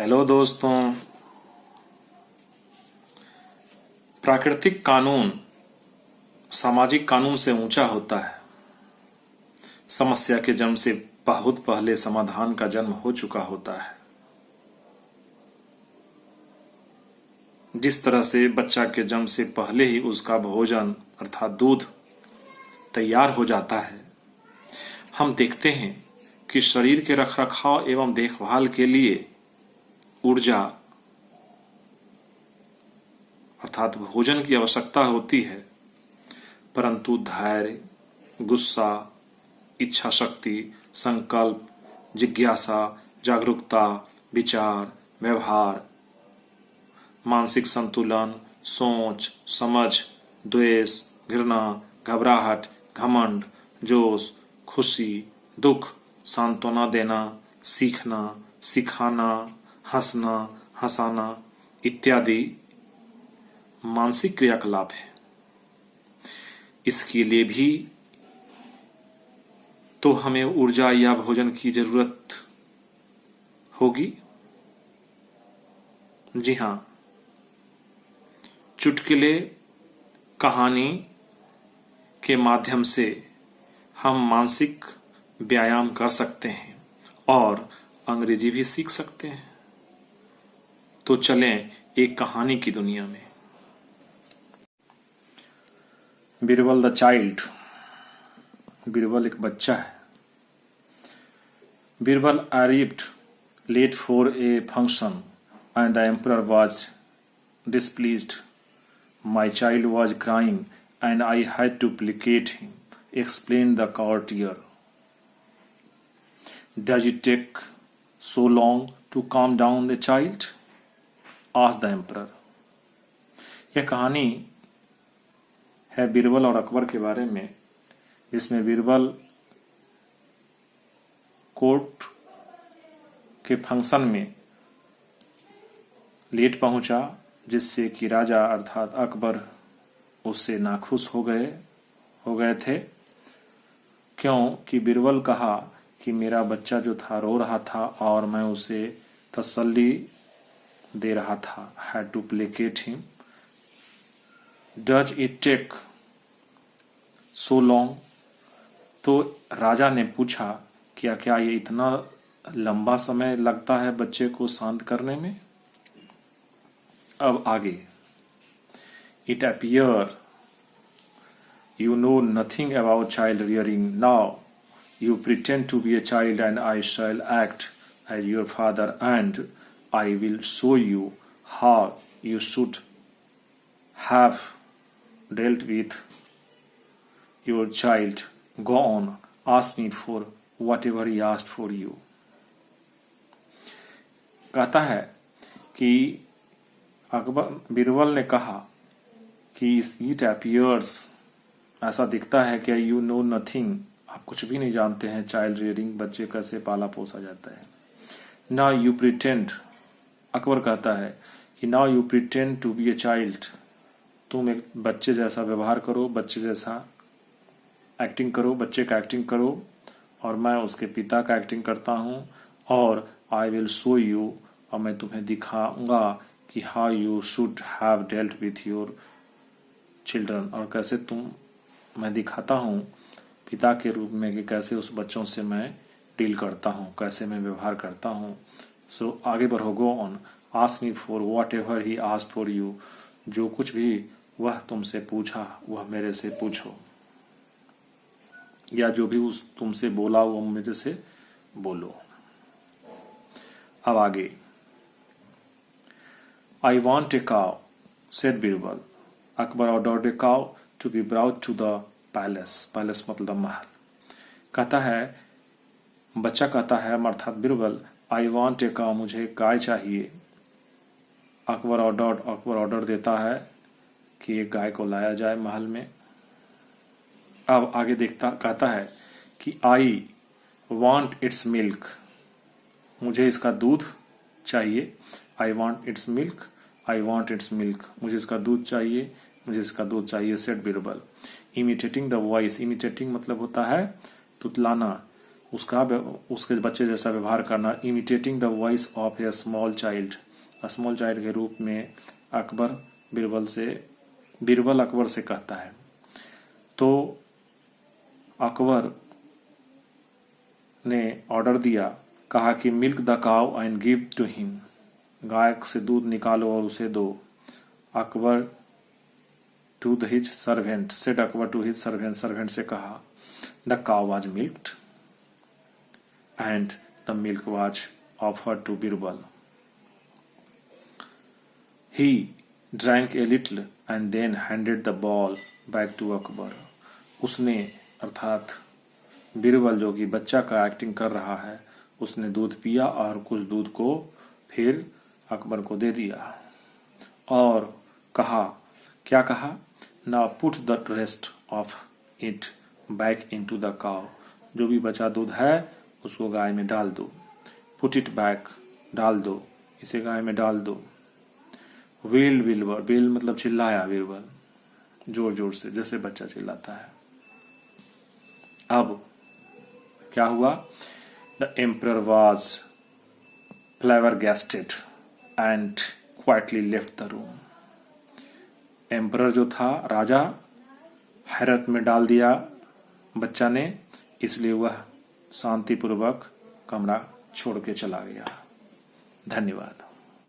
Hello दोस्तों। प्राकृतिक कानून सामाजिक कानून से ऊंचा होता है। समस्या के जन्म से बहुत पहले समाधान का जन्म हो चुका होता है। जिस तरह से बच्चा के जन्म से पहले ही उसका भोजन अर्थात दूध तैयार हो जाता है, हम देखते हैं कि शरीर के रखरखाव एवं देखभाल के लिए ऊर्जा अर्थात भोजन की आवश्यकता होती है, परंतु धैर्य, गुस्सा, इच्छा शक्ति, संकल्प, जिज्ञासा, जागरूकता, विचार, व्यवहार, मानसिक संतुलन, सोच, समझ, द्वेष, घृणा, घबराहट, घमंड, जोश, खुशी, दुख, सांत्वना देना, सीखना, सिखाना, हंसना, हंसाना इत्यादि मानसिक क्रियाकलाप है। इसके लिए भी तो हमें ऊर्जा या भोजन की जरूरत होगी। जी हां, चुटकुले, कहानी के माध्यम से हम मानसिक व्यायाम कर सकते हैं और अंग्रेजी भी सीख सकते हैं। तो चलें एक कहानी की दुनिया में। Birbal the child. बीरबल एक बच्चा है। Birbal arrived late for a function and the emperor was displeased. My child was crying and I had to placate him, explained the courtier. Does it take so long to calm down the child? asked the emperor. यह कहानी है बीरबल और अकबर के बारे में, जिसमें Birbal court के function में लेट पहुंचा, जिससे कि राजा अर्थात अकबर उससे नाखुश हो गए थे। क्योंकि बीरबल कहा कि मेरा बच्चा जो था रो रहा था और मैं उसे तसल्ली दे रहा था। had to placate him. Does it take so long? तो राजा ने पूछा क्या ये इतना लंबा समय लगता है बच्चे को शांत करने में? अब आगे। It appear you know nothing about child rearing. Now you pretend to be a child and I shall act as your father and I will show you how you should have dealt with your child. Go on, ask me for whatever he asked for you. कहता है कि बीरबल ने कहा कि it appears, ऐसा दिखता है कि you know nothing, आप कुछ भी नहीं जानते हैं चाइल्ड रियरिंग, बच्चे कैसे पाला पोसा जाता है। Now you pretend, अकबर कहता है कि now you pretend to be a child, तुम एक बच्चे जैसा व्यवहार करो, बच्चे जैसा एक्टिंग करो, बच्चे का एक्टिंग करो और मैं उसके पिता का एक्टिंग करता हूं और आई विल शो यू, और मैं तुम्हें दिखाऊंगा कि how you should have dealt with your children, और कैसे मैं दिखाता हूं पिता के रूप में कि कैसे उस बच्चों से मैं डील करता हूं, कैसे मैं व्यवहार करता हूं। सो आगे बढ़ो, go on, ask me for what ever he asked for you, जो कुछ भी वह तुमसे पूछा वह मेरे से पूछो, या जो भी तुमसे बोला वो मेरे से बोलो। अब आगे। I want a cow, said Birbal. Akbar ordered a cow to be brought to the palace. Palace मतलब महल। कहता है, बच्चा कहता है अर्थात Birbal, I want a cow, मुझे गाय चाहिए। अकबर ऑर्डर देता है कि एक गाय को लाया जाए महल में। अब आगे कहता है कि आई वॉन्ट इट्स मिल्क, मुझे इसका दूध चाहिए। I want it's milk, I want it's milk, मुझे इसका दूध चाहिए, मुझे इसका दूध चाहिए, said Birbal. Imitating the voice, imitating मतलब होता है तुतलाना, उसके बच्चे जैसा व्यवहार करना। Imitating the voice of A small child, small child के रूप में अकबर बीरबल अकबर से कहता है। तो अकबर ने ऑर्डर दिया, कहा कि milk the cow and give to him, गाय से दूध निकालो और उसे दो। Akbar to his servant, said Akbar to his servant, servant से कहा, the cow was milked and the milk was offered to Birbal. He drank a little and then handed the bowl back to Akbar. उसने अर्थात बीरबल जो कि बच्चा का एक्टिंग कर रहा है, उसने दूध पिया और कुछ दूध को फिर अकबर को दे दिया और कहा, क्या कहा, now put the rest of it back into the cow, जो भी बचा दूध है उसको गाय में डाल दो। पुट इट बैक, डाल दो, इसे गाय में डाल दो। वेल बीरबल, वेल मतलब चिल्लाया बीरबल, जोर जोर से, जैसे बच्चा चिल्लाता है। अब क्या हुआ, the emperor was flabbergasted and quietly left the room. Emperor जो था, राजा, हैरत में डाल दिया बच्चा ने, इसलिए वह शांतिपूर्वक कमरा छोड़ के चला गया। धन्यवाद।